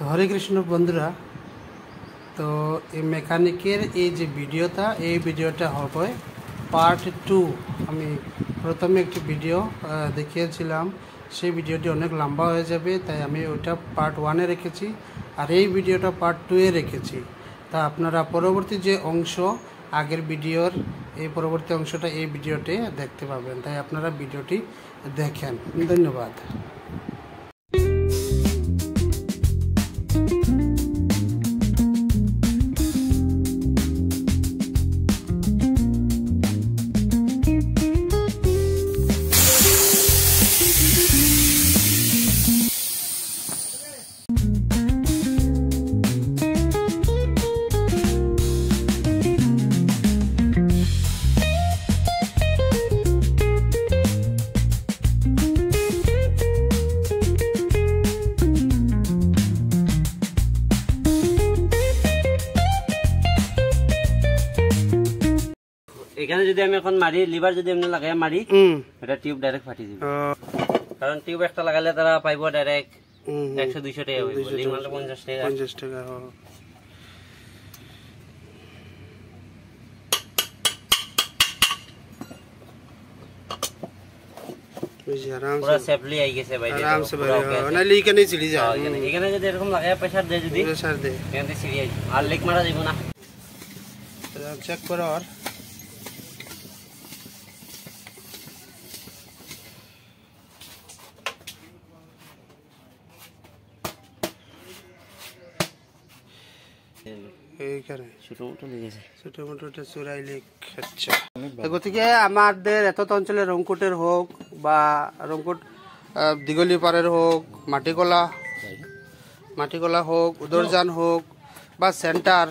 হরে কৃষ্ণ বন্ধুরা, তো এই মেকানিকের এই যে ভিডিওটা হবে পার্ট 2। আমি প্রথমে একটি ভিডিও দেখিয়েছিলাম, সেই ভিডিওটি অনেক লম্বা হয়ে যাবে, তাই আমি ওইটা পার্ট 1-এ রেখেছি আর এই ভিডিওটা পার্ট 2-এ রেখেছি। তা আপনারা পরবর্তী যে অংশ আগের ভিডিওর এই পরবর্তী অংশটা এই ভিডিওতে দেখতে পাবেন, তাই আপনারা ভিডিওটি দেখেন। ধন্যবাদ। এখানে যদি আমি এখন মারি লিভার যদি এমনি লাগাই মারি এটা টিউব ডাইরেক্ট ফাটি যাবে, কারণ টিউব একটা লাগালে তারা পাইব ডাইরেক্ট 100-200 টাকা হইব, লিং মারলে 50 টাকা। পুরো সেফলি আই গেছে ভাই, আরাম সে ভাই, না লিক নেই ছিড়ি যায়। এখানে যদি এরকম লাগায় প্রেসার দেয়, যদি প্রেসার দেয় এখানে ছিড়ি যায় আর লিক মারা যাবে না। চেক করো আর গতিকে আমাদের এত অঞ্চলে রংকুটের হোক বা রংকুট দিগলিপাড়ের হোক, মাটিকলা হোক, উদরজান হোক বা সেন্টার,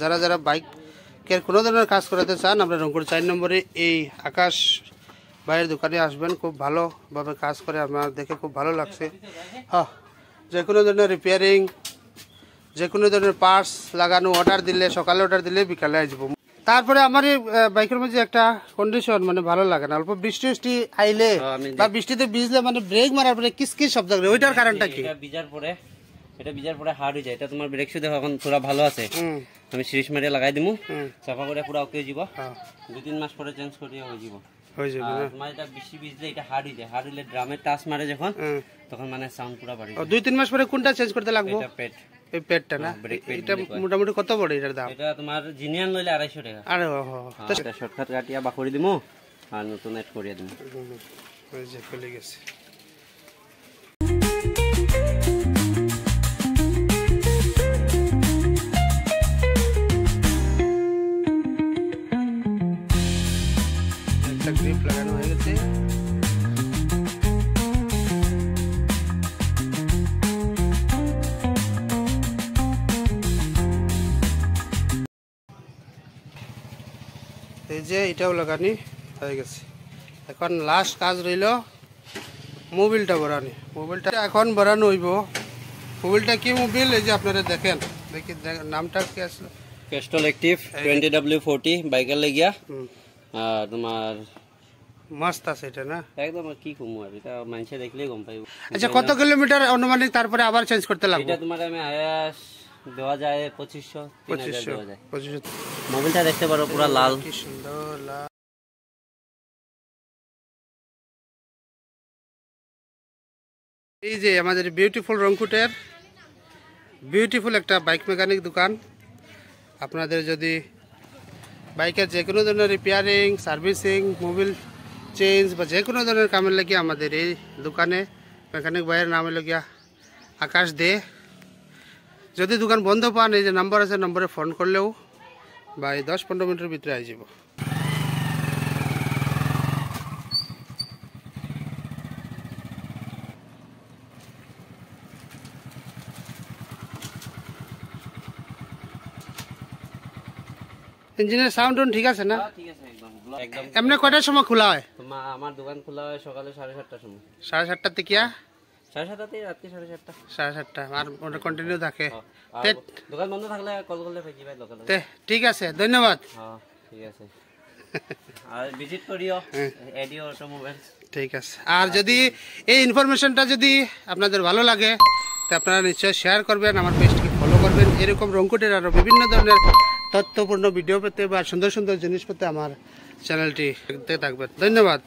যারা যারা বাইকের কোনো ধরনের কাজ করাতে চান, আমরা রংকুট 4 নম্বরে এই আকাশ ভাইয়ের দোকানে আসবেন। খুব ভালোভাবে কাজ করে, আমার দেখে খুব ভালো লাগছে। হ্যাঁ, যে কোনো ধরনের রিপেয়ারিং, যে কোনো ধরনের পার্টস লাগানো, অর্ডার দিলে সকালে অর্ডার দিলে বিকালে আসবো। তারপরে আমার এই বাইকের মধ্যে একটা কন্ডিশন মানে ভালো লাগে না, অল্প বৃষ্টি আইলে বা বৃষ্টিতে ভিজলে মানে ব্রেক মারার পরে কিসকিস শব্দ করে, ওইটার কারণটা কি? এটা ভিজার পরে হার্ড হয়ে যায়। এটা তোমার ব্রেক শু দেখো এখন পুরো ভালো আছে, আমি সিরিজ মারিয়ে লাগাই দিমু, সাফা করে পুরো ওকে যাব, 2-3 মাস পরে চেঞ্জ করিয়ে হয়ে যাব। তোমার এটা বেশি ভিজলে এটা হার্ড হয়ে যায়, হার্ড হলে ড্রামে টাচ মারে যখন, তখন মানে সাউন্ড পুরো বাড়ে। 2-3 মাস পরে কোনটা চেঞ্জ করতে লাগবে? এটা পেট, এই পেটটা না? এটা মোটামুটি কত পড়ে এটার দাম? এটা তোমার জিনিয়ান লইলে 250 টাকা। আরে এটা শর্টকাট কাটিয়া বাকরি দিমু আর নতুন এড করিয়ে দিমু। ওই যে চলে গেছে। একটা গ্রিপ লাগানো হয়ে গেছে। এই যে এটাও লাগানি হয়ে গেছে, এখন লাস্ট কাজ রইল মোবিলটা ভরানি। মোবিলটা এখন ভরানো হইব। মোবিলটা কি মোবিল? এই যে আপনারা দেখেন, দেখি নামটা কি আসলে, ক্যাস্টল অ্যাক্টিভ 20W40 বাইকের লাগিয়া। তোমার মস্ত আছে এটা না, একদম কি কমু আর এটা মানুষে দেখলেই গম পাইব। আচ্ছা, কত কিলোমিটার অনুমানিক তারপরে আবার চেঞ্জ করতে লাগবে? এটা তোমার আমি আয়াস দেওয়া যায় 2500-3000 দেওয়া যায়। মোবিলটা দেখতে পারো পুরো লাল, কি সুন্দর লাল। এই যে আমাদের বিউটিফুল রংকুটের বিউটিফুল একটা বাইক মেকানিক দোকান। আপনাদের যদি বাইকের যে কোনো ধরনের রিপেয়ারিং, সার্ভিসিং, মোবিল চেঞ্জ বা যে কোনো ধরনের কামের লাগে আমাদের এই দোকানে মেকানিক ভাইয়ের নামে লগিয়া আকাশ দে। যদি দোকান বন্ধ পান, এই যে নাম্বার আছে, নম্বরে ফোন করলেও বা এই 10-15 মিনিটের ভিতরে আই যাব। ইঞ্জিনের সাউন্ড ঠিক আছে না? ঠিক আছে একদম। এমনি কয়টার সময় খোলা হয়? আমার দোকান খোলা হয় সকালে 7:30টার সময়। 7:30 থেকে 7:30 রাত্রি 7:30। 7:30 আর ওটা কন্টিনিউ থাকে। দোকান বন্ধ থাকলে কল করলে পাইছি ভাই লোকাল। ঠিক আছে, ধন্যবাদ। হ্যাঁ ঠিক আছে, আর ভিজিট করিও এডিও অটোমোবাইলস। ঠিক আছে। আর যদি এই ইনফরমেশনটা যদি আপনাদের ভালো লাগে তো আপনারা নিশ্চয়ই শেয়ার করবেন, আমার পেজটিকে ফলো করবেন। এরকম রংকুটের আরও বিভিন্ন ধরনের তথ্যপূর্ণ ভিডিও পেতে বা সুন্দর সুন্দর জিনিস পেতে আমার চ্যানেলটি দেখতে থাকবেন। ধন্যবাদ।